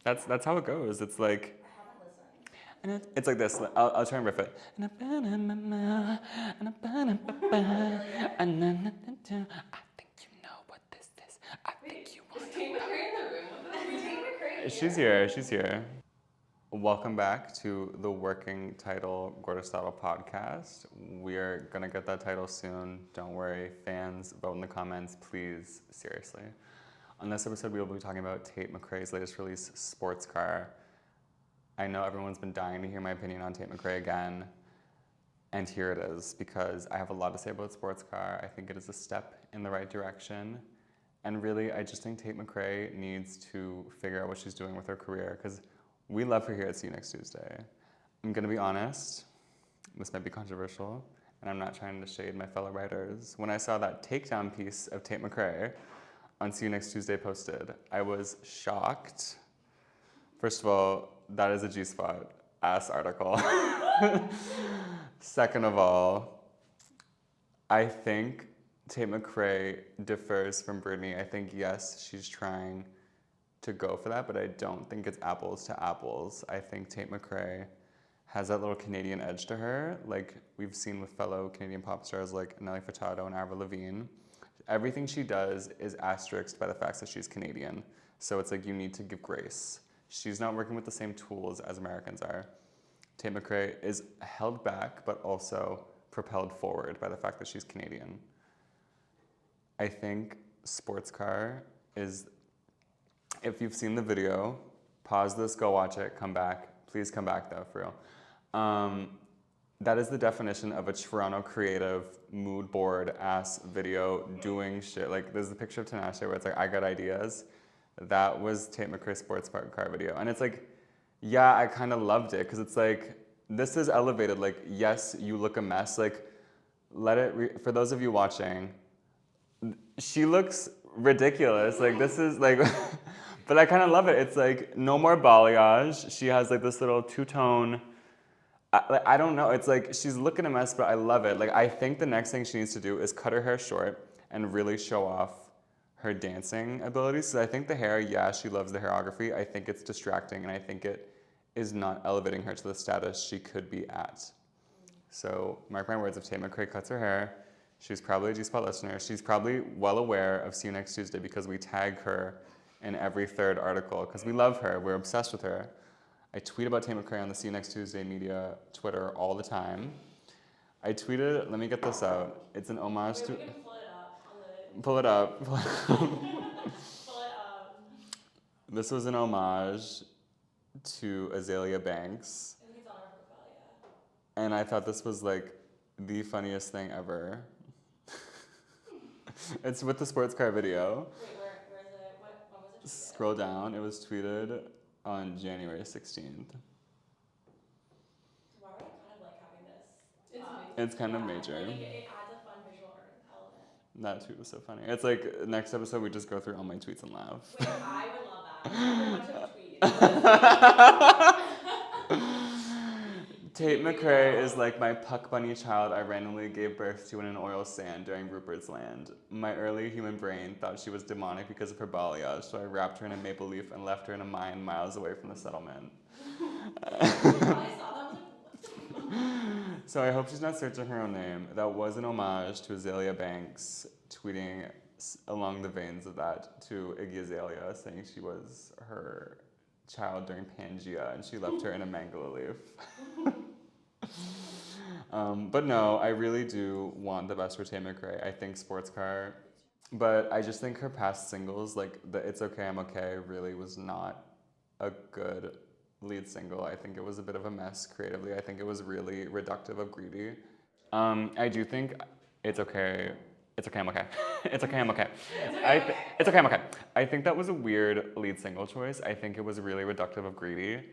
That's how it goes. It's like, and it's like this. I'll try and riff it. I think you know what this is. I think you want. Is Tate McRae in the room with us? Tate McRae. She's here. She's here. Welcome back to the working title Gordistotle podcast. We are gonna get that title soon. Don't worry, fans. Vote in the comments, please. Seriously. On this episode, we will be talking about Tate McRae's latest release, Sports Car. I know everyone's been dying to hear my opinion on Tate McRae again, and here it is, because I have a lot to say about Sports Car. I think it is a step in the right direction, and really, I just think Tate McRae needs to figure out what she's doing with her career, because we love her here at See You Next Tuesday. I'm gonna be honest, this might be controversial, and I'm not trying to shade my fellow writers. When I saw that takedown piece of Tate McRae on See You Next Tuesday posted, I was shocked. First of all, that is a G-Spot ass article. Second of all, I think Tate McRae differs from Britney. I think, yes, she's trying to go for that, but I don't think it's apples to apples. I think Tate McRae has that little Canadian edge to her, like we've seen with fellow Canadian pop stars like Nelly Furtado and Avril Lavigne. Everything she does is asterisked by the fact that she's Canadian. So it's like you need to give grace. She's not working with the same tools as Americans are. Tate McRae is held back, but also propelled forward by the fact that she's Canadian. I think Sports Car is, if you've seen the video, pause this, go watch it, come back. Please come back though, for real. That is the definition of a Toronto creative mood board ass video doing shit. Like there's the picture of Tinashe where it's like, I got ideas. That was Tate McRae's Sports Car video. And it's like, yeah, I kind of loved it because it's like, this is elevated. Like, yes, you look a mess. Like, for those of you watching, she looks ridiculous. Like this is like, but I kind of love it. It's like no more balayage. She has like this little two-tone, I don't know. It's like she's looking a mess, but I love it. Like I think the next thing she needs to do is cut her hair short and really show off her dancing abilities. So I think the hair, yeah, she loves the hairography. I think it's distracting and I think it is not elevating her to the status she could be at. So mark my words, if Tate McRae cuts her hair, she's probably a G-Spot listener. She's probably well aware of See You Next Tuesday because we tag her in every third article because we love her. We're obsessed with her. I tweet about Tate McRae on the See You Next Tuesday media Twitter all the time. I tweeted, let me get this out. It's an homage to... We can pull it up on the... Pull it up. Pull it up. This was an homage to Azalea Banks. I think it's on our profile, yeah. And I thought this was like the funniest thing ever. It's with the Sports Car video. Wait, where is it? When was it tweeted? Scroll down. It was tweeted on January 16th. Why would I kind of like having this? It's amazing. It's kind of major. Like, it adds a fun visual element. That tweet was so funny. It's like next episode we just go through all my tweets and laugh. Wait, I would love that. Pretty much a tweet. Tate McRae is like my puck bunny child I randomly gave birth to in an oil sand during Rupert's Land. My early human brain thought she was demonic because of her balayage, so I wrapped her in a maple leaf and left her in a mine miles away from the settlement. So I hope she's not searching her own name. That was an homage to Azalea Banks tweeting along the veins of that to Iggy Azalea, saying she was her child during Pangea and she left her in a mango leaf. But no, I really do want the best for Tate McRae. I think Sports Car, but I just think her past singles, like the It's Okay, I'm Okay, really was not a good lead single. I think it was a bit of a mess creatively. I think it was really reductive of Greedy. I do think It's Okay, I'm okay. It's okay, I'm okay. It's okay, I'm okay. I think that was a weird lead single choice. I think it was really reductive of Greedy.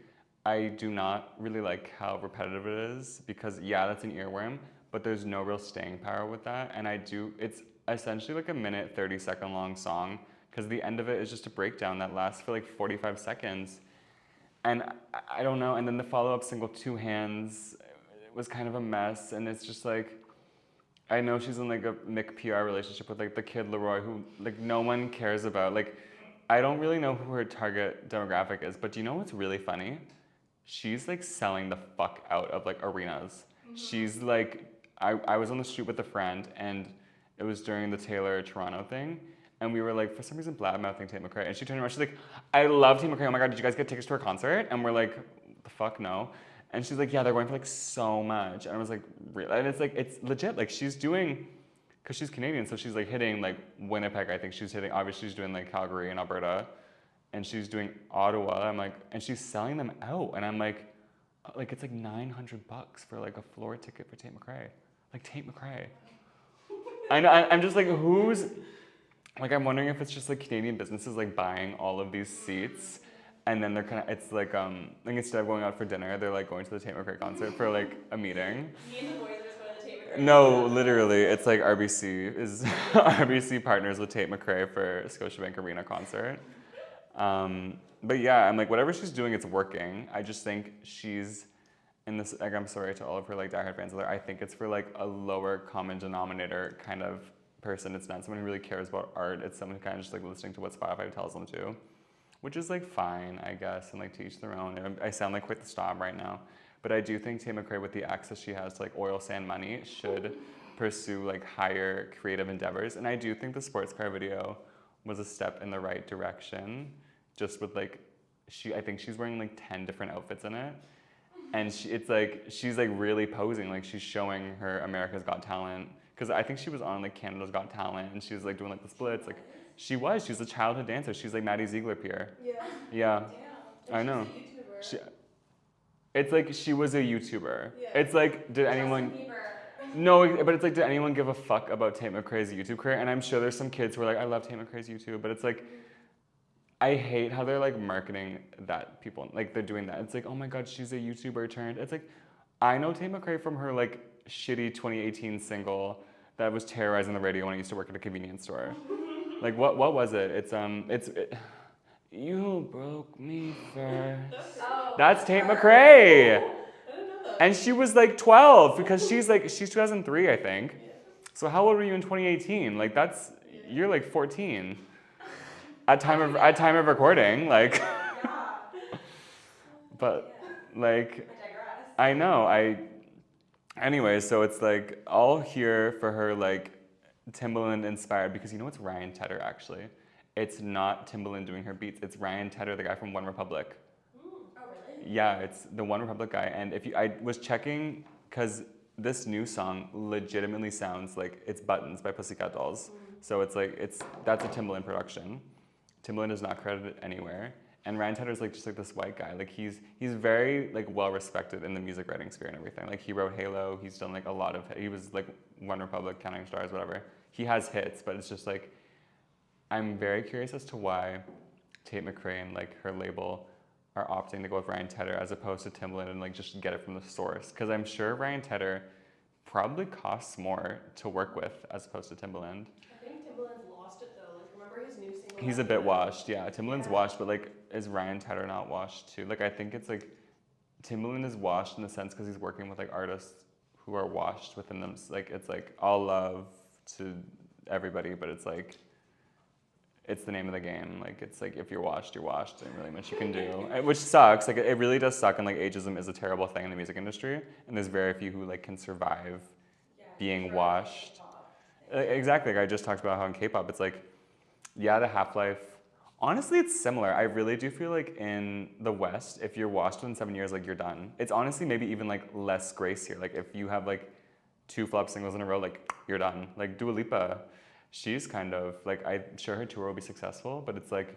I do not really like how repetitive it is because, yeah, that's an earworm, but there's no real staying power with that. And it's essentially like a minute, 30-second long song because the end of it is just a breakdown that lasts for like 45 seconds. And I don't know. And then the follow-up single, Two Hands, was kind of a mess. And it's just like, I know she's in like a Mick PR relationship with like the kid Leroy who like no one cares about. Like I don't really know who her target demographic is, but do you know what's really funny? She's like selling the fuck out of like arenas. She's like, I was on the street with a friend, and it was during the Taylor Toronto thing, and we were like, for some reason, blab-mouthing Tate McRae, and she turned around, she's like, I love Tate McRae, oh my god, did you guys get tickets to her concert? And we're like, the fuck, no. And she's like, yeah, they're going for like so much. And I was like, really? And it's like, it's legit, like she's doing, because she's Canadian, so she's like hitting like Winnipeg, I think she's hitting, obviously she's doing like Calgary and Alberta, and she's doing Ottawa, I'm like, and she's selling them out, and I'm like it's like $900 for like a floor ticket for Tate McRae. Like Tate McRae. I know, I'm just like, who's, like I'm wondering if it's just like Canadian businesses like buying all of these seats, and then they're kind of, it's like instead of going out for dinner, they're like going to the Tate McRae concert for like a meeting. Me and the boys are just going to the Tate McRae. No, literally, it's like RBC partners with Tate McRae for Scotiabank Arena concert. But yeah, I'm like, whatever she's doing, it's working. I just think she's, in this, like, I'm sorry to all of her like diehard fans out there, I think it's for like a lower common denominator kind of person. It's not someone who really cares about art. It's someone who kind of just like listening to what Spotify tells them to, which is like fine, I guess, and like to each their own. I sound like quite the snob right now, but I do think Tate McRae, with the access she has to like oil sand money, should pursue like higher creative endeavors. And I do think the sports car video was a step in the right direction, just with like, I think she's wearing like 10 different outfits in it. And she's like really posing, like she's showing her America's Got Talent. Because I think she was on like Canada's Got Talent, and she was like doing like the splits. Like she's a childhood dancer. She's like Maddie Ziegler peer. Yeah. Yeah. Damn. I know. She's a YouTuber. It's like she was a YouTuber. Yeah. It's like, did anyone? No, but it's like, did anyone give a fuck about Tate McRae's YouTube career? And I'm sure there's some kids who are like, I love Tate McRae's YouTube, but it's like, I hate how they're like marketing that people, like they're doing that. It's like, oh my god, she's a YouTuber turned. It's like, I know Tate McRae from her like shitty 2018 single that was terrorizing the radio when I used to work at a convenience store. Like what was it? It's you broke me first. Oh. That's Tate McRae. I didn't know that. And she was like 12 because she's 2003, I think. Yeah. So how old were you in 2018? Like you're like 14. At time of recording, like. Yeah. But like, I digress. I know, anyway, so it's like all here for her like Timbaland inspired, because you know what's Ryan Tedder actually? It's not Timbaland doing her beats, it's Ryan Tedder, the guy from One Republic. Oh, really? Yeah, it's the One Republic guy, and I was checking, because this new song legitimately sounds like it's Buttons by Pussycat Dolls. So it's like, that's a Timbaland production. Timbaland is not credited anywhere, and Ryan Tedder's like just like this white guy. Like he's very like well respected in the music writing sphere and everything. Like he wrote Halo. He's done like a lot of. He was like One Republic, Counting Stars, whatever. He has hits, but it's just like, I'm very curious as to why Tate McRae and like her label are opting to go with Ryan Tedder as opposed to Timbaland and like just get it from the source. Because I'm sure Ryan Tedder probably costs more to work with as opposed to Timbaland. I think Timbaland's lost it though. Like, remember his new single? He's a bit washed, yeah. Timbaland's washed, but like, is Ryan Tedder not washed too? Like, I think it's like, Timbaland is washed in the sense because he's working with like artists who are washed within them. Like, it's like all love to everybody, but it's like, it's the name of the game. Like, it's like, if you're washed, you're washed. There's really much you can do, which sucks. Like, it really does suck, and like, ageism is a terrible thing in the music industry, and there's very few who like can survive being washed. Exactly. Like I just talked about how in K-pop, it's like, yeah, the half-life. Honestly, it's similar. I really do feel like in the West, if you're washed within 7 years, like you're done. It's honestly maybe even like less grace here. Like if you have like 2 flop singles in a row, like you're done. Like Dua Lipa, she's kind of like, I'm sure her tour will be successful, but it's like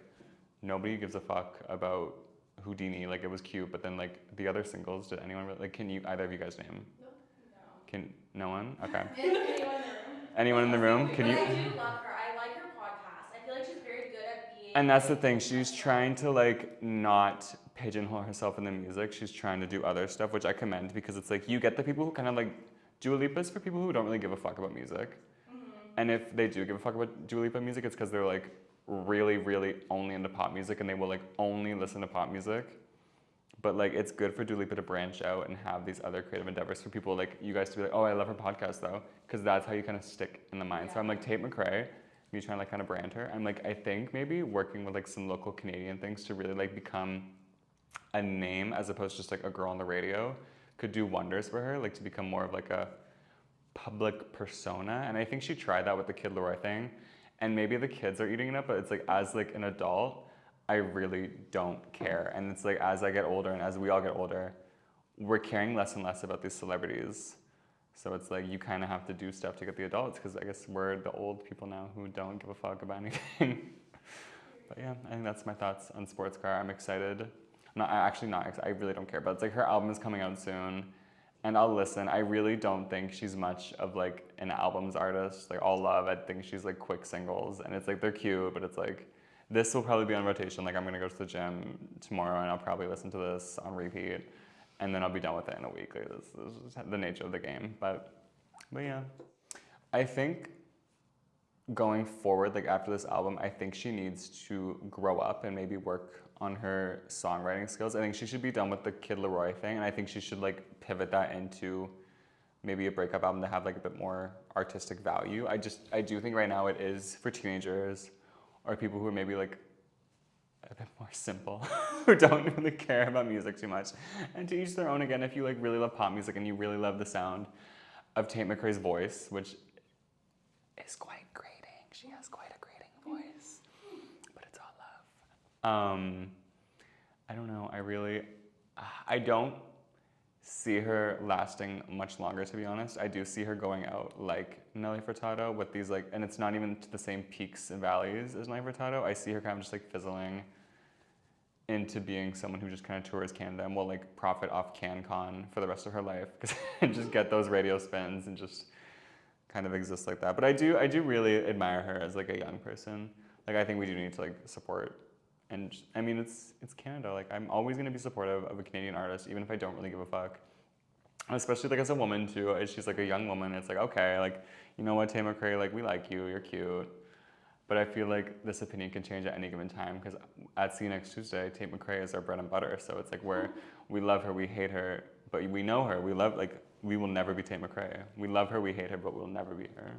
nobody gives a fuck about Houdini. Like it was cute, but then like the other singles, did anyone really, like, can you, either of you guys name? No. No one? Okay. Anyone in the room? Anyone in the room? Can you? But I do love her. I like her podcast. I feel like she's very good at being. And that's the thing. She's trying to like not pigeonhole herself in the music. She's trying to do other stuff, which I commend, because it's like you get the people who kind of like Dua Lipa's for people who don't really give a fuck about music. And if they do give a fuck about Dua Lipa music, it's because they're like really, really only into pop music, and they will like only listen to pop music. But like it's good for Dua Lipa to branch out and have these other creative endeavors for people like you guys to be like, oh, I love her podcast though, because that's how you kind of stick in the mind. So I'm like, Tate McRae, me trying to like kind of brand her. I'm like, I think maybe working with like some local Canadian things to really like become a name as opposed to just like a girl on the radio could do wonders for her, like to become more of like a public persona. And I think she tried that with the Kid Laroi thing, and maybe the kids are eating it up, but it's like as like an adult, I really don't care. And it's like as I get older and as we all get older, we're caring less and less about these celebrities. So it's like you kind of have to do stuff to get the adults, because I guess we're the old people now who don't give a fuck about anything. But yeah, I think that's my thoughts on Sports Car. I'm excited. I really don't care, but it's like her album is coming out soon, and I'll listen. I really don't think she's much of like an albums artist, like all love. I think she's like quick singles, and it's like they're cute, but it's like this will probably be on rotation. Like I'm gonna go to the gym tomorrow, and I'll probably listen to this on repeat, and then I'll be done with it in a week. Like this is the nature of the game. But yeah, I think going forward, like after this album, I think she needs to grow up and maybe work on her songwriting skills. I think she should be done with the Kid Laroi thing, and I think she should like pivot that into maybe a breakup album to have like a bit more artistic value. I do think right now it is for teenagers or people who are maybe like a bit more simple, who don't really care about music too much. And to each their own. Again, if you like really love pop music and you really love the sound of Tate McRae's voice, which is quite grating. She has quite a grating voice, but it's all love. I don't know. I don't see her lasting much longer, to be honest. I do see her going out like Nelly Furtado with these like, and it's not even to the same peaks and valleys as Nelly Furtado. I see her kind of just like fizzling into being someone who just kind of tours Canada and will like profit off CanCon for the rest of her life, and just get those radio spins and just kind of exist like that. But I do really admire her as like a young person. Like I think we do need to like support. And I mean, it's Canada. Like I'm always gonna be supportive of a Canadian artist, even if I don't really give a fuck. And especially like as a woman too. She's like a young woman. It's like, okay, like, you know what, Tate McRae, like we like you, you're cute. But I feel like this opinion can change at any given time, because at See You Next Tuesday, Tate McRae is our bread and butter. So it's like we love her, we hate her, but we know her. We love, like, we will never be Tate McRae. We love her, we hate her, but we'll never be her.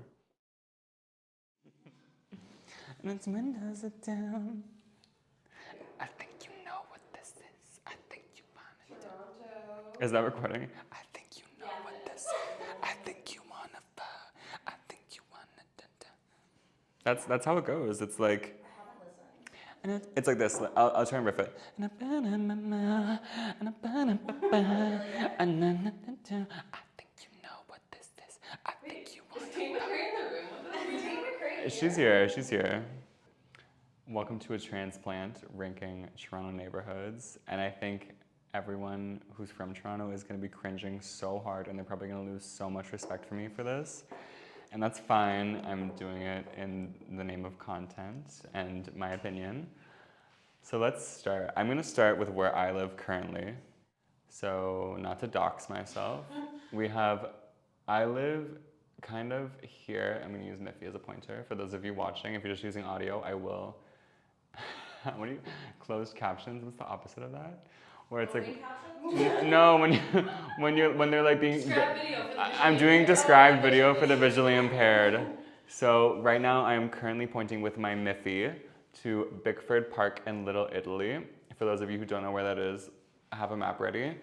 And its windows are down. I think you know what this is. I think you wanna do. Is that recording? I think you know what this is. I think you wanna fuck. I think you wanna da. That's how it goes. It's like, I haven't listened. and it's like this. I'll try and riff it. I think you know what this is. I think you wanna. Is Tate McRae in the room with us? Is Tate McRae here? She's here. She's here. Welcome to a transplant ranking Toronto neighborhoods, and I think everyone who's from Toronto is going to be cringing so hard, and they're probably going to lose so much respect for me for this, and that's fine. I'm doing it in the name of content and my opinion. So let's start. I'm going to start with where I live currently. So not to dox myself, I live kind of here. I'm going to use Miffy as a pointer. For those of you watching, if you're just using audio, I will. What do you, closed captions? What's the opposite of that? Where it's like, no, when they're like being. Describe video for the I'm doing described video for the visually impaired. So right now I am currently pointing with my Miffy to Bickford Park and Little Italy. For those of you who don't know where that is, I have a map ready.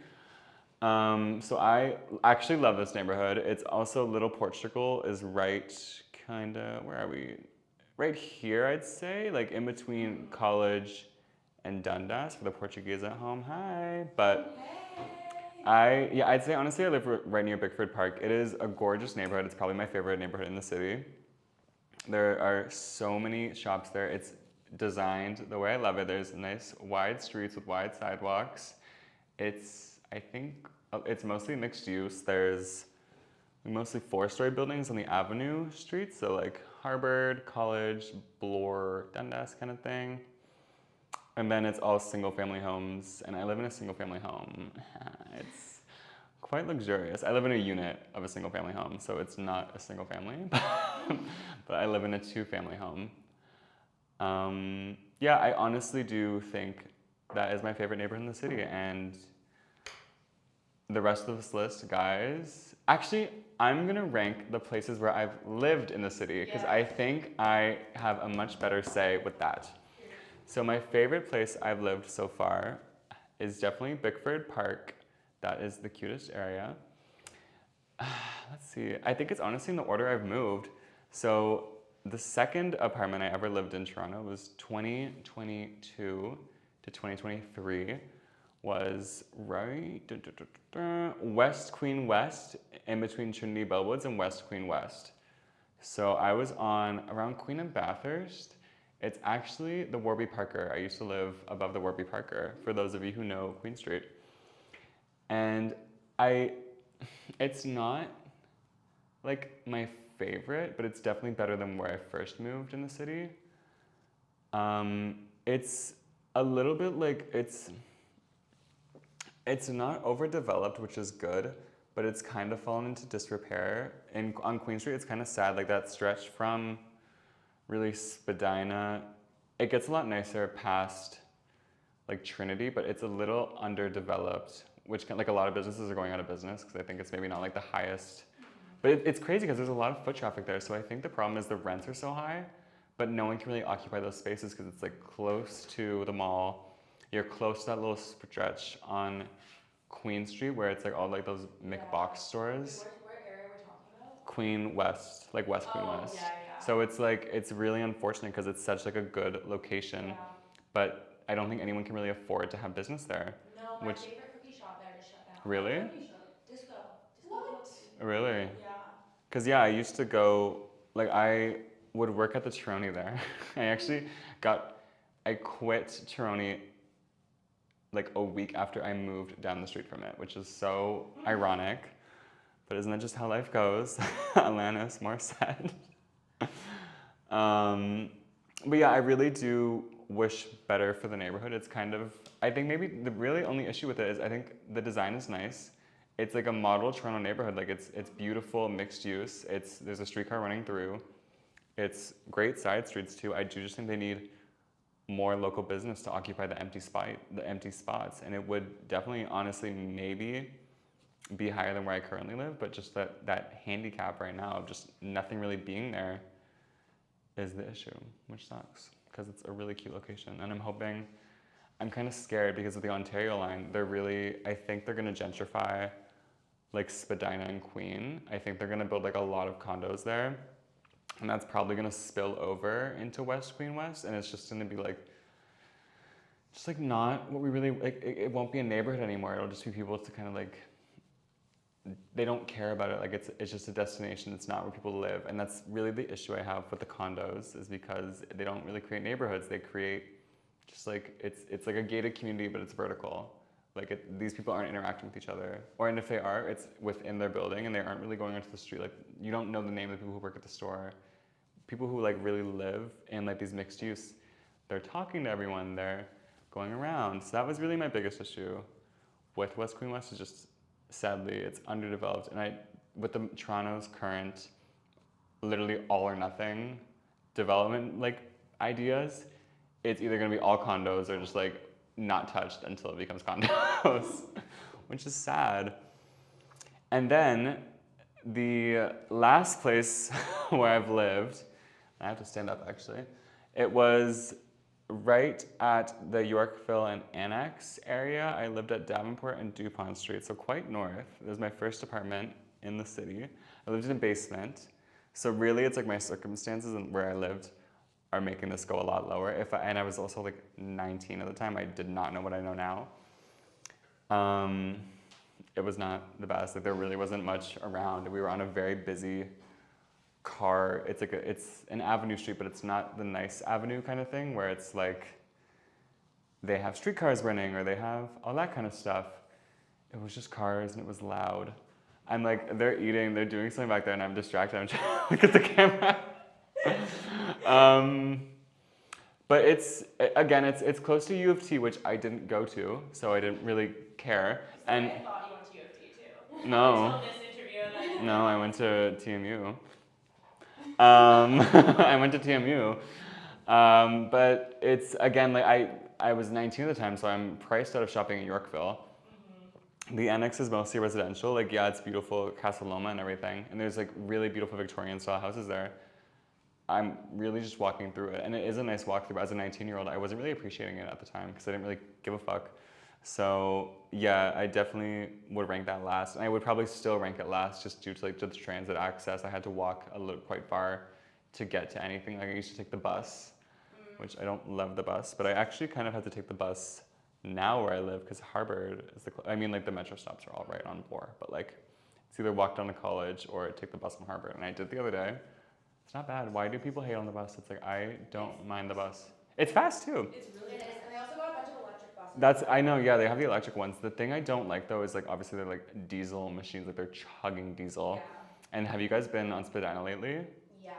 So I actually love this neighborhood. It's also Little Portugal is right, kinda, where are we? Right here, I'd say, like in between College and Dundas for the Portuguese at home. Hi, but I'd say honestly I live right near Bickford Park. It is a gorgeous neighborhood. It's probably my favorite neighborhood in the city. There are so many shops there. It's designed the way I love it. There's nice wide streets with wide sidewalks. I think it's mostly mixed use. There's mostly 4-story buildings on the Avenue streets, so like Harvard, College, Bloor, Dundas kind of thing. And then it's all single family homes, and I live in a single family home. It's quite luxurious. I live in a unit of a single family home, so it's not a single family, but I live in a 2-family home. Yeah, I honestly do think that is my favorite neighborhood in the city, and the rest of this list, guys, actually, I'm gonna rank the places where I've lived in the city because I think I have a much better say with that. So my favorite place I've lived so far is definitely Bickford Park. That is the cutest area. Let's see, I think it's honestly in the order I've moved. So the second apartment I ever lived in Toronto was 2022 to 2023. Was right West Queen West, in between Trinity Bellwoods and West Queen West. So I was on around Queen and Bathurst. It's actually the Warby Parker. I used to live above the Warby Parker, for those of you who know Queen Street. And it's not like my favorite, but it's definitely better than where I first moved in the city. It's a little bit like, it's not overdeveloped, which is good, but it's kind of fallen into disrepair. And on Queen Street, it's kind of sad, like that stretch from really Spadina. It gets a lot nicer past like Trinity, but it's a little underdeveloped, which like a lot of businesses are going out of business because I think it's maybe not like the highest. But it's crazy because there's a lot of foot traffic there. So I think the problem is the rents are so high, but no one can really occupy those spaces because it's like close to the mall. You're close to that little stretch on Queen Street where it's like all like those McBox stores. Where area we're talking about? Queen West, like West Queen West. Yeah. So it's like, it's really unfortunate because it's such like a good location, but I don't think anyone can really afford to have business there. No, my favorite cookie shop there just shut down. Really? Disco. What? Really? Yeah. Because yeah, I used to go, like I would work at the Tironi there. I quit Tironi like a week after I moved down the street from it, which is so ironic. But isn't that just how life goes? Alanis Morissette. But yeah, I really do wish better for the neighborhood. It's kind of, I think maybe the really only issue with it is I think the design is nice. It's like a model Toronto neighborhood. Like it's beautiful, mixed use. There's a streetcar running through. It's great side streets too. I do just think they need more local business to occupy the empty spots. And it would definitely, honestly, maybe be higher than where I currently live, but just that handicap right now of just nothing really being there is the issue, which sucks because it's a really cute location. And I'm kind of scared because of the Ontario line. I think they're gonna gentrify like Spadina and Queen. I think they're gonna build like a lot of condos there. And that's probably gonna spill over into West Queen West, and it's just gonna be like, just like not what we really, like it won't be a neighborhood anymore. It'll just be people to kind of like, they don't care about it. Like it's just a destination. It's not where people live. And that's really the issue I have with the condos is because they don't really create neighborhoods. They create just like, it's like a gated community, but it's vertical. Like these people aren't interacting with each other. And if they are, it's within their building and they aren't really going onto the street. Like you don't know the name of the people who work at the store. People who like really live in like these mixed use, they're talking to everyone, they're going around. So that was really my biggest issue with West Queen West is just, sadly, it's underdeveloped. And with the Toronto's current, literally all or nothing development like ideas, it's either gonna be all condos or just like not touched until it becomes condos, which is sad. And then the last place where I've lived, I have to stand up actually, it was right at the Yorkville and Annex area. I lived at Davenport and Dupont Street, so quite north. It was my first apartment in the city. I lived in a basement. So really it's like my circumstances and where I lived are making this go a lot lower. And I was also like 19 at the time. I did not know what I know now. It was not the best. Like there really wasn't much around. We were on a very busy it's an avenue street, but it's not the nice avenue kind of thing where it's like they have streetcars running or they have all that kind of stuff. It was just cars and it was loud. I'm like, they're eating, they're doing something back there and I'm distracted. I'm trying to look at the camera. But it's close to U of T, which I didn't go to, so I didn't really care. And I thought you went to U of T too. No. Until this interview. No, I went to TMU. I went to TMU. But it's, again, like I was 19 at the time, so I'm priced out of shopping in Yorkville. The annex is mostly residential. Like, yeah, it's beautiful, Casa Loma and everything. And there's like really beautiful Victorian style houses there. I'm really just walking through it. And it is a nice walk through. As a 19-year-old, I wasn't really appreciating it at the time because I didn't really give a fuck. So yeah, I definitely would rank that last. And I would probably still rank it last just due to like the transit access. I had to walk a little quite far to get to anything. Like I used to take the bus, which I don't love the bus, but I actually kind of had to take the bus now where I live because Harvard is I mean, like the metro stops are all right on Bloor, but like it's either walk down to college or take the bus from Harvard. And I did the other day. It's not bad. Why do people hate on the bus? It's like I don't mind the bus. It's fast too. It's really nice, and they also got a bunch of electric buses. That's I know. Yeah, they have the electric ones. The thing I don't like though is like obviously they're like diesel machines, like they're chugging diesel. Yeah. And have you guys been on Spadina lately? Yeah.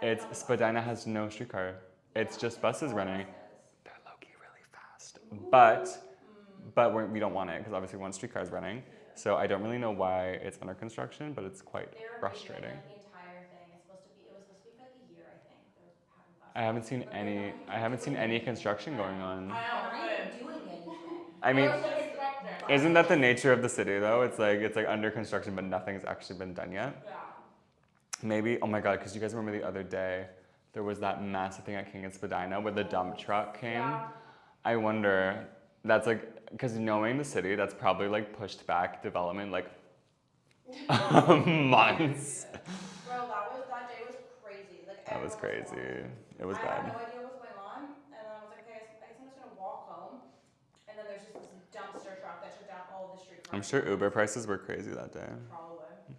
It's Spadina has no streetcar. It's just buses running. They're low-key really fast, but we don't want it because obviously one streetcar is running. Yeah. So I don't really know why it's under construction, but it's quite frustrating. Like, the entire thing is supposed to be. It was supposed to be for like a year, I think. They were having buses. I haven't seen any construction going on. I know. Not even doing anything. I mean, There's like construction. isn't that the nature of the city though? It's like under construction, but nothing's actually been done yet. Yeah. Maybe, oh my god, because you guys remember the other day, there was that massive thing at King and Spadina where the dump truck came. Yeah. I wonder, that's like, because knowing the city, that's probably like pushed back development like months. Bro, that day was crazy. Like That was everyone crazy. walking. It was I bad. had no idea what was going on, and then I was like, okay, I guess I'm just gonna walk home. And then there's just this dumpster truck that took down all of the street cars. I'm sure Uber prices were crazy that day. Probably.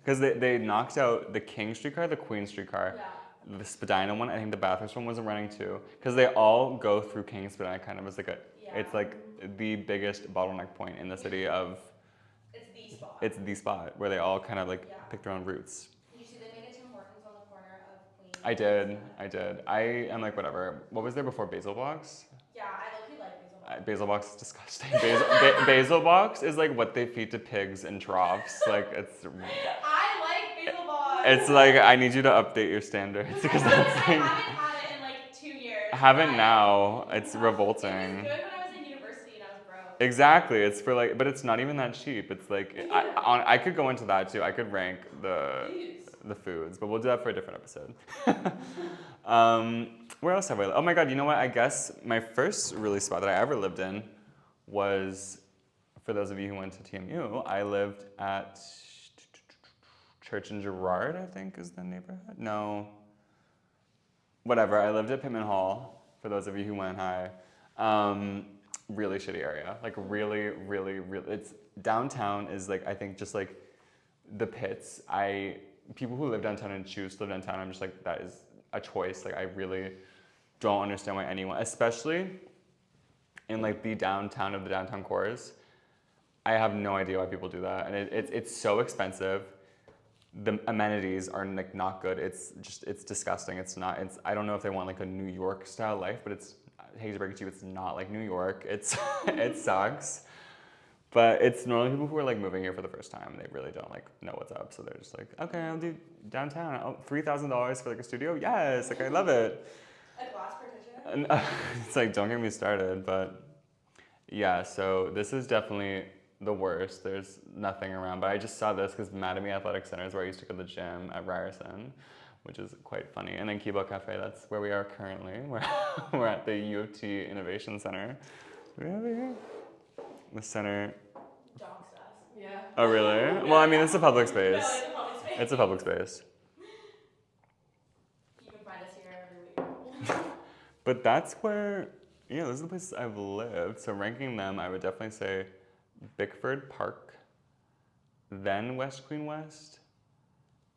Because they knocked out the King streetcar, the Queen streetcar. Yeah. The Spadina one, I think the Bathurst one wasn't running too. Because they all go through King and Spadina kind of as like it's like the biggest bottleneck point in the city of, It's the spot. it's the spot where they all kind of like Yeah. pick their own routes. You see, they made a Tim Hortons on the corner of Queen. I did. I am like, whatever. What was there before Basil Box? Yeah, I low-key like Basil Box. Basil Box is disgusting. Basil Box is like what they feed to pigs in troughs. Like it's I like Basil Box. it's like I need you to update your standards because I that's haven't like, had it in like 2 years. haven't now. It's It revolting. was good when I was in university and I was broke. Exactly. It's for like, but it's not even that cheap. It's like I could go into that too. I could rank the foods, but we'll do that for a different episode. Where else have I lived? Oh my god, you know what? I guess my first really spot that I ever lived in was, for those of you who went to TMU, I lived at Church and Gerrard, I think is the neighborhood. No. Whatever, I lived at Pittman Hall, for those of you who went high. Really shitty area. Like really, it's downtown is like, I think just like the pits. People who live downtown and choose to live downtown, I'm just like, that is a choice. Like I really don't understand why anyone, especially in like the downtown of the downtown cores, I have no idea why people do that. And it's so expensive. The amenities are like not good. It's disgusting. I don't know if they want like a New York style life, but I hate to break it to you, it's not like New York. It sucks. But it's normally people who are like moving here for the first time and they really don't like know what's up. So they're just like, okay, I'll do downtown. Oh, $3,000 for like a studio? Yes, like I love it. A glass partition? And, it's like, don't get me started, but yeah, so this is definitely the worst. There's nothing around, but I just saw this because Mattamy Athletic Center is where I used to go to the gym at Ryerson, which is quite funny. And then Kibo Cafe, that's where we are currently. We're at the U of T Innovation Center. We're over here. The center. Dogs us. Yeah. Oh, really? Well, I mean, it's a public space. No, it's a public space. It's a public space. You can find us here every week. But that's where, yeah, those are the places I've lived. So ranking them, I would definitely say Bickford Park, then West Queen West,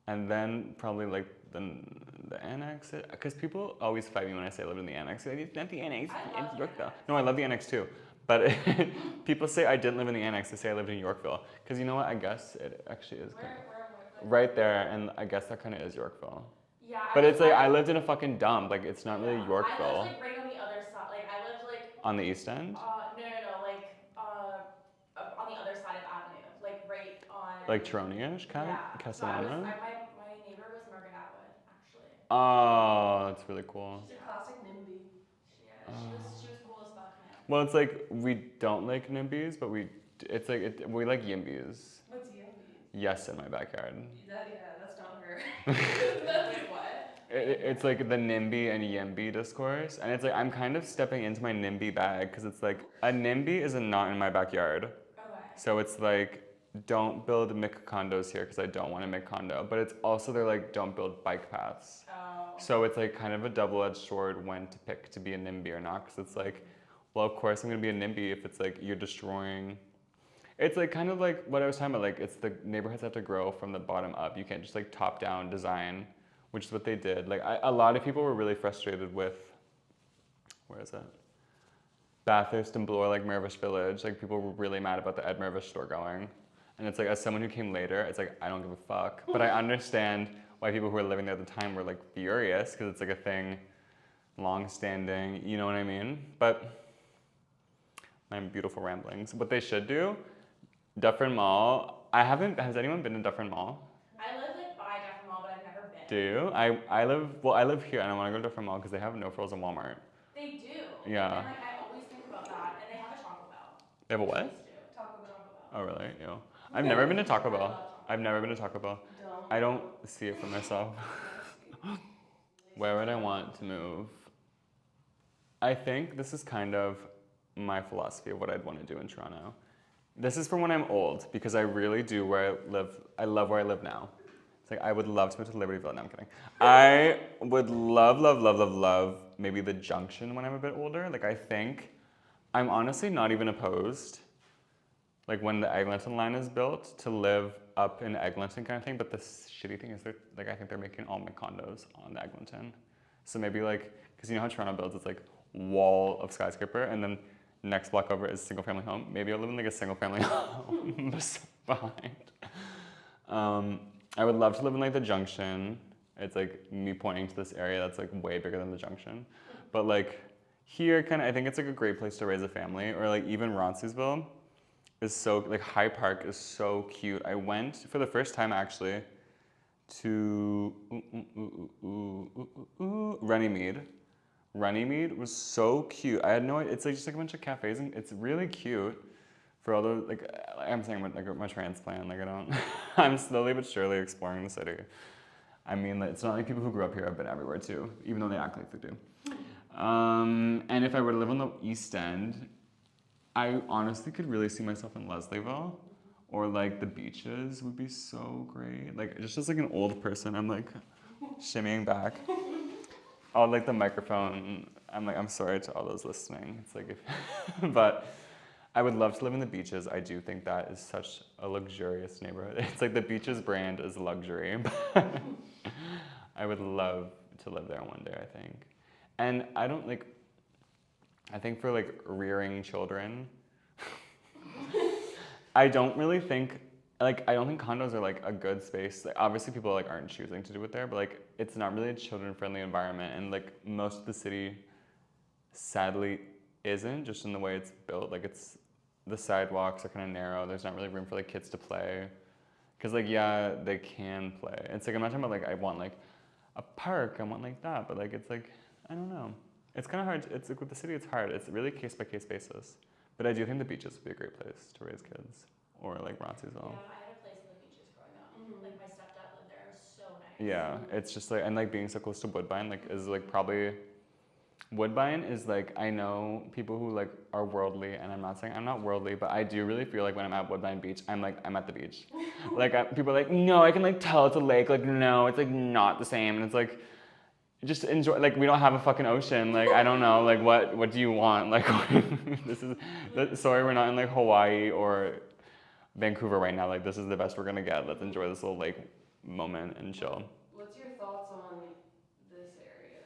and then probably like the annex. Because people always fight me when I say I lived in the annex. It's not the annex, it's Yorkville. No, I love the annex too. But people say I didn't live in the annex. They say I lived in Yorkville. Because you know what? I guess it actually is. Where Right there, and I guess that kind of is Yorkville. Yeah. But it's like I lived in a fucking dump. Like it's not really I Yorkville. lived like right on the other side. Like I lived like. On the east end? No, like on the other side of Avenue, like right on. Like Troni-ish, kind of? Yeah. Castellana? My neighbor was Margaret Atwood, actually. Oh, that's really cool. She's a classic NIMBY. Yeah, she was cool as fuck, man. Well, it's like we don't like NIMBYs, but we It's like, we like yimbys. What's yummy? Yes, in my backyard. That's not her. Wait, what? It's like the NIMBY and YIMBY discourse. And it's like, I'm kind of stepping into my NIMBY bag because it's like, a NIMBY is a not in my backyard. Okay. So it's like, don't build Mick condos here because I don't want to make condo. But it's also, they're like, don't build bike paths. Oh. So it's like kind of a double-edged sword when to pick to be a NIMBY or not. Because it's like, well, of course I'm going to be a NIMBY if it's like, you're destroying. It's like kind of like what I was talking about. Like, it's the neighborhoods have to grow from the bottom up. You can't just like top-down design, which is what they did. Like, a lot of people were really frustrated with, where is it? Bathurst and Bloor, like Mirvish Village. Like, people were really mad about the Ed Mirvish store going. And it's like, as someone who came later, it's like, I don't give a fuck. But I understand why people who were living there at the time were like furious, because it's like a thing, long-standing, you know what I mean? But my beautiful ramblings. What they should do, Dufferin Mall. Has anyone been to Dufferin Mall? I live like by Dufferin Mall, but I've never been. Do you? I live here and I want to go to Dufferin Mall because they have no frills in Walmart. They do. Yeah. And like, I always think about that. And they have a Taco Bell. They have a what? They do. Taco Bell. Oh, really? Yeah. I've never been to Taco Bell. I've never been to Taco Bell. I don't see it for myself. Where would I want to move? I think this is kind of my philosophy of what I'd want to do in Toronto. This is for when I'm old, because I really do where I live. I love where I live now. It's like, I would love to move to Libertyville. No, I'm kidding. I would love maybe the Junction when I'm a bit older. Like, I think I'm honestly not even opposed, like when the Eglinton line is built, to live up in Eglinton kind of thing. But the shitty thing is, I think they're making all my condos on the Eglinton. So maybe like, because you know how Toronto builds, it's like wall of skyscraper, and then next block over is single family home. Maybe I'll live in like a single family home behind. I would love to live in like the Junction. It's like me pointing to this area that's like way bigger than the Junction. But like here, I think it's like a great place to raise a family. Or like even Roncesvalles is so, like High Park is so cute. I went for the first time actually to Runnymede. Runnymede was so cute. I had no idea. It's like just like a bunch of cafes, and it's really cute. For all those, like I'm saying, like my transplant, like I don't. I'm slowly but surely exploring the city. I mean, it's not like people who grew up here have been everywhere too, even though they act like they do. And if I were to live on the East End, I honestly could really see myself in Leslieville, or like the beaches would be so great. Like just as like an old person, I'm like shimmying back. Oh, like the microphone. I'm like, I'm sorry to all those listening. It's like, but I would love to live in the beaches. I do think that is such a luxurious neighborhood. It's like the beaches brand is luxury. I would love to live there one day, I think. And I think for like rearing children, I don't think condos are like a good space. Like obviously people like aren't choosing to do it there, but like it's not really a children-friendly environment, and like most of the city sadly isn't, just in the way it's built. Like the sidewalks are kind of narrow. There's not really room for like kids to play. Cause like, yeah, they can play. It's like, I'm not talking about like, I want like a park, I want like that, but like, it's like, I don't know. It's kind of hard. It's like with the city, it's hard. It's really case by case basis. But I do think the beaches would be a great place to raise kids, or like Roncesvalles. Yeah, I had a place in the beaches growing up. Mm-hmm. Like my stepdad lived there. It was so nice. Yeah, it's just like, and like being so close to Woodbine, like is like probably, Woodbine is like, I know people who like are worldly, and I'm not saying I'm not worldly, but I do really feel like when I'm at Woodbine Beach, I'm at the beach. Like people are like, no, I can like tell it's a lake. Like no, it's like not the same. And it's like, just enjoy. Like we don't have a fucking ocean. Like I don't know. Like what do you want? Like sorry, we're not in like Hawaii or Vancouver right now. Like this is the best we're gonna get. Let's enjoy this little lake moment and chill. What's your thoughts on this area?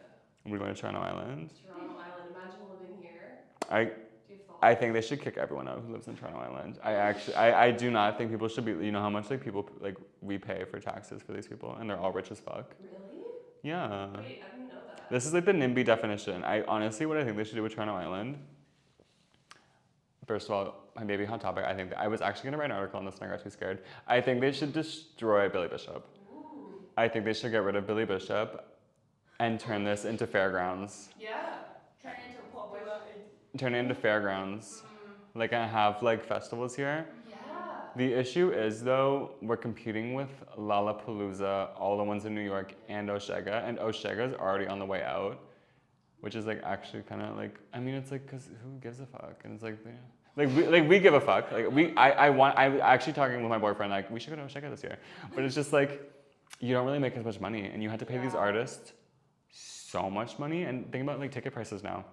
We're going to Toronto Island. Toronto Island. Imagine living here. I Do you have thoughts? I think they should kick everyone out who lives in Toronto Island. I do not think people should be. You know how much like people like we pay for taxes for these people, and they're all rich as fuck. Really? Yeah. Wait, I didn't know that. This is like the NIMBY definition. I honestly, what I think they should do with Toronto Island. First of all, my baby hot topic. I think that I was actually gonna write an article on this, and I got too scared. I think they should destroy Billy Bishop. Ooh. I think they should get rid of Billy Bishop, and turn this into fairgrounds. Yeah. Turn it into a pulp. Turn it into fairgrounds. like and have like festivals here. Yeah. The issue is though, we're competing with Lollapalooza, all the ones in New York, and Osheга, and Oshega's already on the way out, which is like actually kind of like, I mean, it's like, cause who gives a fuck? And it's like, we give a fuck. Like I'm actually talking with my boyfriend, like we should go to Oshega this year, but it's just like, you don't really make as much money, and you have to pay these artists so much money, and think about like ticket prices now,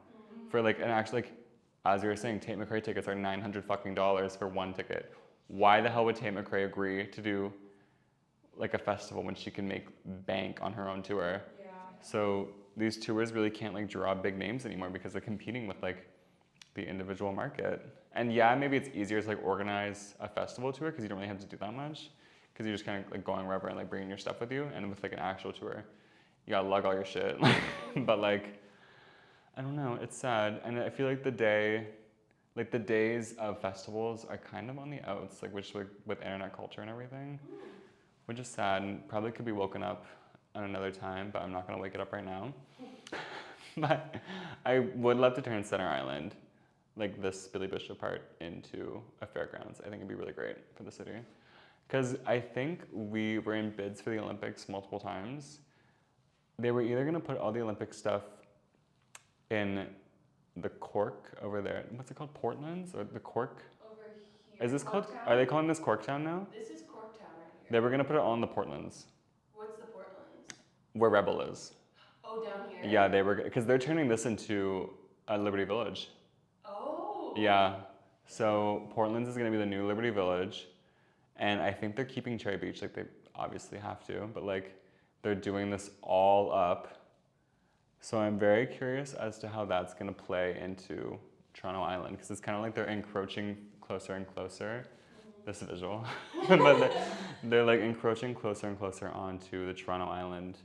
for like an actual like, as you were saying, Tate McRae tickets are $900 fucking for one ticket. Why the hell would Tate McRae agree to do like a festival when she can make bank on her own tour? Yeah. So these tours really can't like draw big names anymore because they're competing with like the individual market. And yeah, maybe it's easier to like organize a festival tour because you don't really have to do that much, because you're just kind of like going wherever and like bringing your stuff with you. And with like an actual tour, you gotta lug all your shit. But like, I don't know, it's sad. And I feel like the days of festivals are kind of on the outs, like which like with internet culture and everything, which is sad and probably could be woken up at another time, but I'm not gonna wake it up right now. But I would love to turn Center Island, like this Billy Bishop part, into a fairgrounds. I think it'd be really great for the city. Because I think we were in bids for the Olympics multiple times. They were either gonna put all the Olympic stuff in the Cork over there. What's it called? Portland's or the Cork? Over here. Is this called? Corktown? Are they calling this Corktown now? This is Corktown right here. They were gonna put it all in the Portlands, What's the Portlands? where Rebel is. Oh, down here? Yeah, they were, because they're turning this into a Liberty Village. Oh. Yeah. So Portland's is gonna be the new Liberty Village, and I think they're keeping Cherry Beach, like they obviously have to, but like they're doing this all up. So I'm very curious as to how that's gonna play into Toronto Island, because it's kind of like they're encroaching closer and closer. This visual, but they're like encroaching closer and closer onto the Toronto Island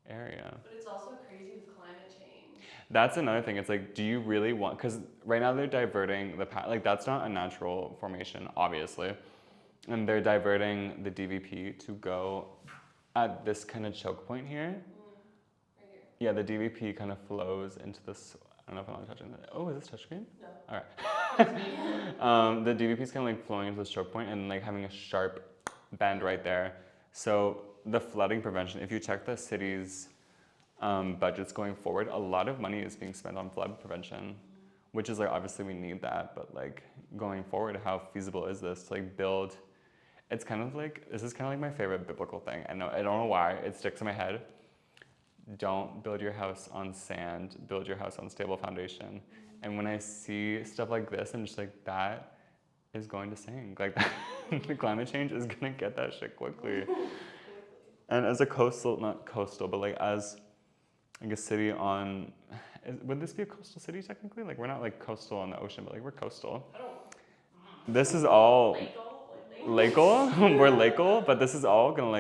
area. But it's also crazy with climate change. That's another thing. It's like, do you really want? Because right now they're diverting the path. Like that's not a natural formation, obviously, and they're diverting the DVP to go at this kind of choke point here. Right here. Yeah, the DVP kind of flows into this. I don't know if I'm touching that. Oh, is this touchscreen? No. All right. The DVP is kind of like flowing into this choke point and like having a sharp bend right there. So the flooding prevention, if you check the city's budgets going forward, a lot of money is being spent on flood prevention, which is like, obviously we need that, but like going forward, how feasible is this to like build? It's kind of like, this is kind of like my favorite biblical thing. I don't know why, it sticks in my head. Don't build your house on sand, build your house on stable foundation. And when I see stuff like this, I'm just like, that is going to sink. Like, the climate change is gonna get that shit quickly. And as a coastal, not coastal, but like as like a city on, would this be a coastal city technically? Like we're not like coastal on the ocean, but like we're coastal. I don't. This is all Lakal? Lakal, we're Lakal, but this is all gonna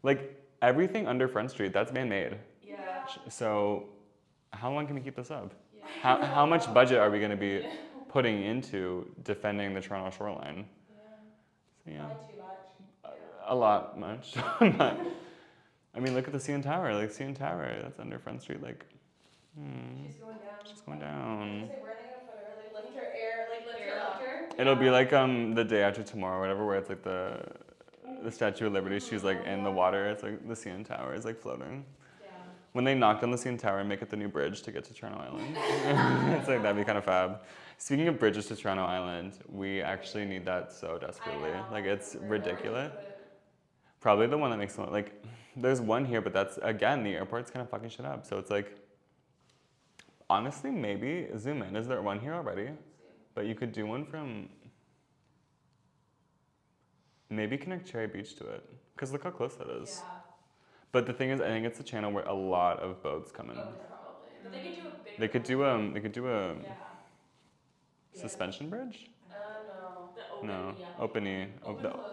like everything under Front Street, that's man-made. Yeah. So how long can we keep this up? Yeah. How much budget are we gonna be putting into defending the Toronto shoreline? So yeah, Probably too much. a lot much. But, I mean, look at the CN Tower, like CN Tower, that's under Front Street, like, She's going down. she's going I down. was gonna say, where are they gonna put her? Like lift her air, like lift Air her up. lifter? It'll be like the day after tomorrow, whatever, where it's like the Statue of Liberty, she's like in the water, it's like the CN Tower is like floating. Yeah. When they knock down the CN Tower and make it the new bridge to get to Toronto Island, it's like, that'd be kind of fab. Speaking of bridges to Toronto Island, we actually need that so desperately. know. Like, it's Where ridiculous. would you put it? Probably the one that makes the most, like, there's one here, but that's, again, the airport's kind of fucking shit up. So it's like, honestly, maybe zoom in. Is there one here already? But you could do one from, maybe connect Cherry Beach to it. Because look how close that is. Yeah. But the thing is, I think it's a channel where a lot of boats come in. Oh, probably. But they could do a bigger. They could do a Yeah. suspension bridge? The open, No, yeah. open E.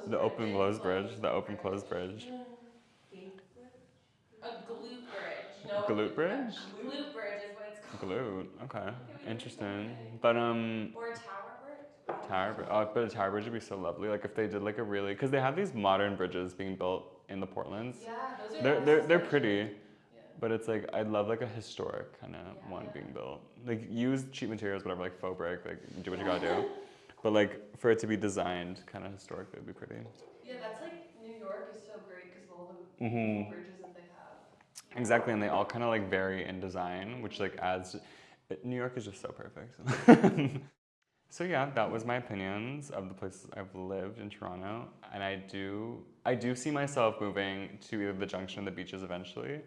The open close bridge. The open close bridge. A glute bridge. No. Glute bridge? Glute bridge is what it's called. Glute. Okay. Interesting. But Or a tower bridge. tower bridge. Oh, but a tower bridge would be so lovely. Like if they did like a really, because they have these modern bridges being built in the Portlands. Yeah, those are They're nice. pretty. But it's like, I'd love like a historic kind of Yeah. one being built. Like use cheap materials, whatever, like faux brick, like do what you gotta do. But like for it to be designed kind of historic, it would be pretty. Yeah, that's like New York is so great because of all the Mhm. bridges that they have. Exactly, and they all kind of like vary in design, which like adds. New York is just so perfect. So yeah, that was my opinions of the places I've lived in Toronto, and I do see myself moving to either the Junction or the beaches eventually.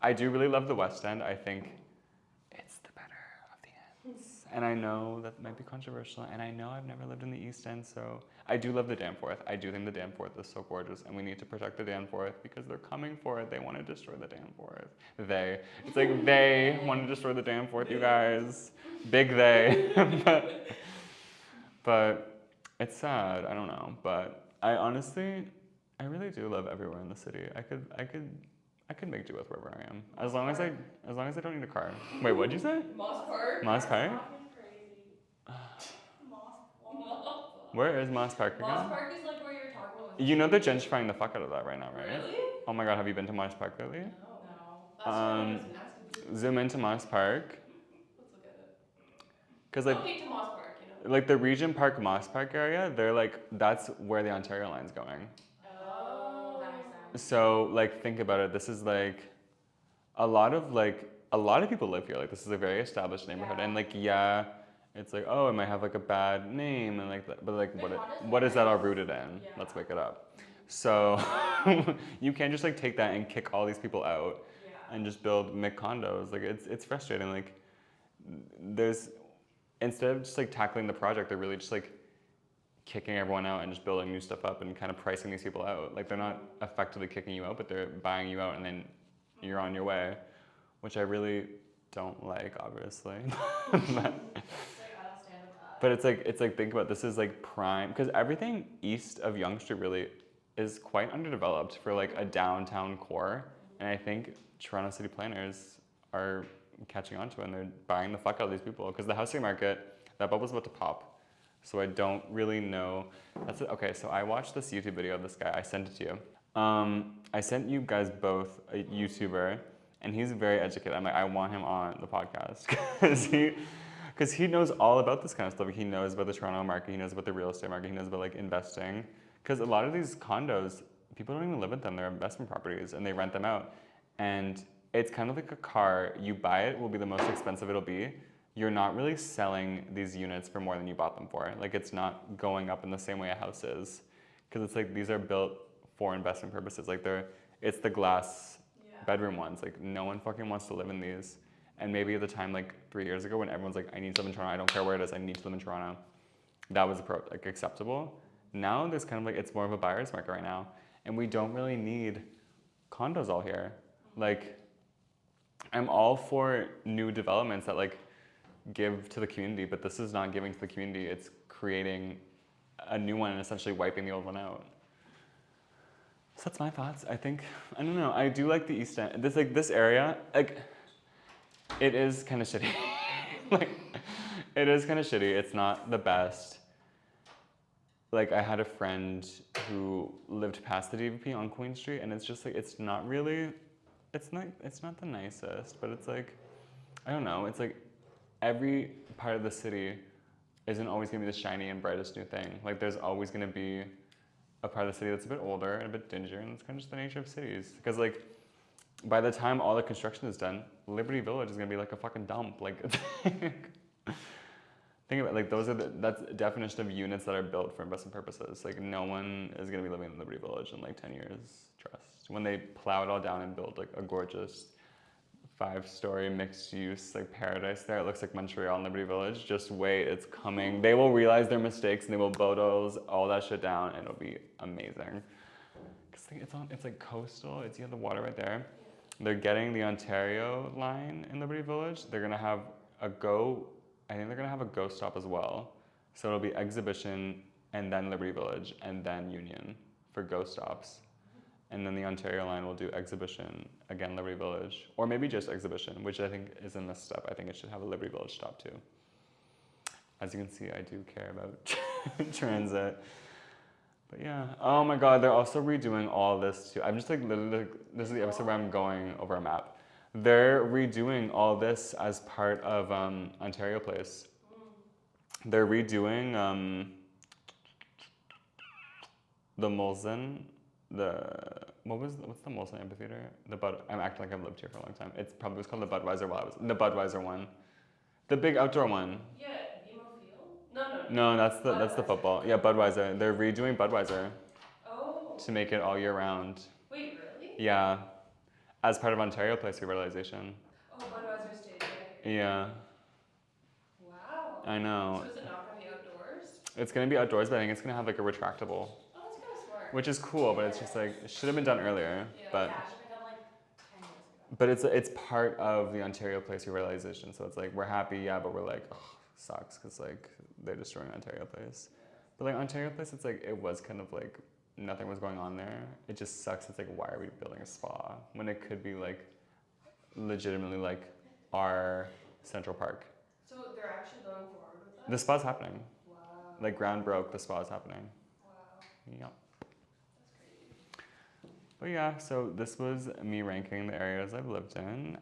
I do really love the West End. I think it's the better of the ends, and I know that might be controversial, and I know I've never lived in the East End, so I do love the Danforth. I do think the Danforth is so gorgeous, and we need to protect the Danforth because they're coming for it. They want to destroy the Danforth. It's like they want to destroy the Danforth, you guys. Big they. But it's sad. I don't know. But I honestly, I really do love everywhere in the city. I could make do with wherever I am, as long as I don't need a car. Wait, what'd you say? Moss Park. Moss Park? Fucking crazy. Moss. Where is Moss Park again? Moss Park is like where you're talking about. You know they're gentrifying the fuck out of that right now, right? Really? Oh my god, have you been to Moss Park lately? No. No. Last time I was in Aspen. Zoom into Moss Park, Let's look at it. cause like Don't hate to Moss Park, you know. like the Regent Park Moss Park area, they're like that's where the Ontario line's going. Oh, that makes sense. So like think about it. This is like a lot of people live here. Like this is a very established neighborhood, and like yeah, it's like oh it might have like a bad name and like but like what is that all rooted in? Yeah. Let's wake it up. So you can't just like take that and kick all these people out Yeah. and just build MIC condos. Like it's frustrating. Like there's instead of just like tackling the project, they're really just like kicking everyone out and just building new stuff up and kind of pricing these people out. Like they're not effectively kicking you out, but they're buying you out and then you're on your way, which I really don't like, obviously. Like, I don't stand with that. But it's like think about this is like prime because everything east of Yonge Street really is quite underdeveloped for like a downtown core, and I think Toronto city planners are catching on to it and they're buying the fuck out of these people because the housing market, that bubble's about to pop. So I don't really know. That's it. Okay, so I watched this YouTube video of this guy. I sent it to you. I sent you guys both a YouTuber, and he's very educated. I'm like, I want him on the podcast because he knows all about this kind of stuff. He knows about the Toronto market. He knows about the real estate market. He knows about like investing. Because a lot of these condos, people don't even live in them. They're investment properties, and they rent them out. And it's kind of like a car. You buy it, will be the most expensive it'll be. You're not really selling these units for more than you bought them for. Like it's not going up in the same way a house is. Because it's like these are built for investment purposes. Like it's the glass bedroom ones. Like no one fucking wants to live in these. And maybe at the time like 3 years ago when everyone's like, I need to live in Toronto, I don't care where it is, I need to live in Toronto. That was like acceptable. Now there's kind of like, it's more of a buyer's market right now. And we don't really need condos all here. Like I'm all for new developments that like give to the community, but this is not giving to the community. It's creating a new one and essentially wiping the old one out. So that's my thoughts. I don't know. I do like the East End. This area, like, it is kind of shitty. Like, it is kind of shitty. It's not the best. Like, I had a friend who lived past the DVP on Queen Street, and it's just like, it's not the nicest, but it's like, I don't know. It's like, every part of the city isn't always gonna be the shiny and brightest new thing. Like there's always gonna be a part of the city that's a bit older and a bit dingier, and it's kind of just the nature of cities. Because like, by the time all the construction is done, Liberty Village is gonna be like a fucking dump. Like, think about it, like that's the definition of units that are built for investment purposes. Like no one is gonna be living in Liberty Village in like 10 years, trust. When they plow it all down and build like a gorgeous 5-story mixed use like paradise there. It looks like Montreal and Liberty Village. Just wait, it's coming. They will realize their mistakes and they will bulldoze all that shit down and it'll be amazing. Cause it's like coastal. You have the water right there. They're getting the Ontario line in Liberty Village. They're gonna have I think they're gonna have a go stop as well. So it'll be Exhibition and then Liberty Village and then Union for go stops. And then the Ontario line will do Exhibition, again, Liberty Village. Or maybe just Exhibition, which I think is in this step. I think it should have a Liberty Village stop too. As you can see, I do care about transit. But yeah, oh my God, they're also redoing all this too. I'm just like literally, this is the episode where I'm going over a map. They're redoing all this as part of Ontario Place. They're redoing the Molson, what's the Molson amphitheater? I'm acting like I've lived here for a long time. It's probably was called the Budweiser the Budweiser one. The big outdoor one. Yeah, Emo Field? No. No, that's the football. Yeah, Budweiser. They're redoing Budweiser Oh. to make it all year round. Wait, really? Yeah. As part of Ontario Place revitalization. Oh, Budweiser stayed there. Yeah. Wow. I know. So is it not going to be outdoors? It's gonna be outdoors, but I think it's gonna have like a retractable. Oh, that's kind of smart. Which is cool, but it's just like it should have been done earlier. Yeah. But Yeah, it should have been done like 10 years ago. but it's part of the Ontario Place revitalization. So it's like we're happy, yeah, but we're like, oh, sucks because like they're destroying Ontario Place. But like Ontario Place, it's like it was kind of like nothing was going on there. It just sucks. It's like why are we building a spa when it could be like legitimately like our Central Park? So they're actually going forward with that? The spa's happening. Wow. Like ground broke, the spa is happening. Wow. Yeah. That's crazy. But yeah, so this was me ranking the areas I've lived in.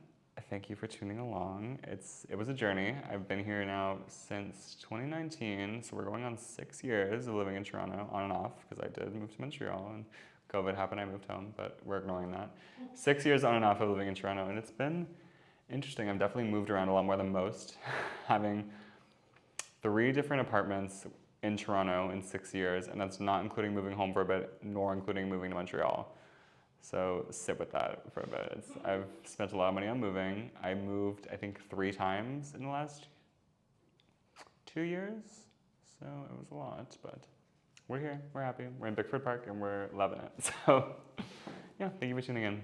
Thank you for tuning along. It was a journey. I've been here now since 2019, so we're going on 6 years of living in Toronto, on and off, because I did move to Montreal and COVID happened, I moved home, but we're ignoring that. 6 years on and off of living in Toronto, and it's been interesting. I've definitely moved around a lot more than most, having 3 different apartments in Toronto in 6 years, and that's not including moving home for a bit, nor including moving to Montreal. So sit with that for a bit. I've spent a lot of money on moving. I moved, I think, 3 times in the last 2 years. So it was a lot, but we're here, we're happy. We're in Bickford Park and we're loving it. So yeah, thank you for tuning in.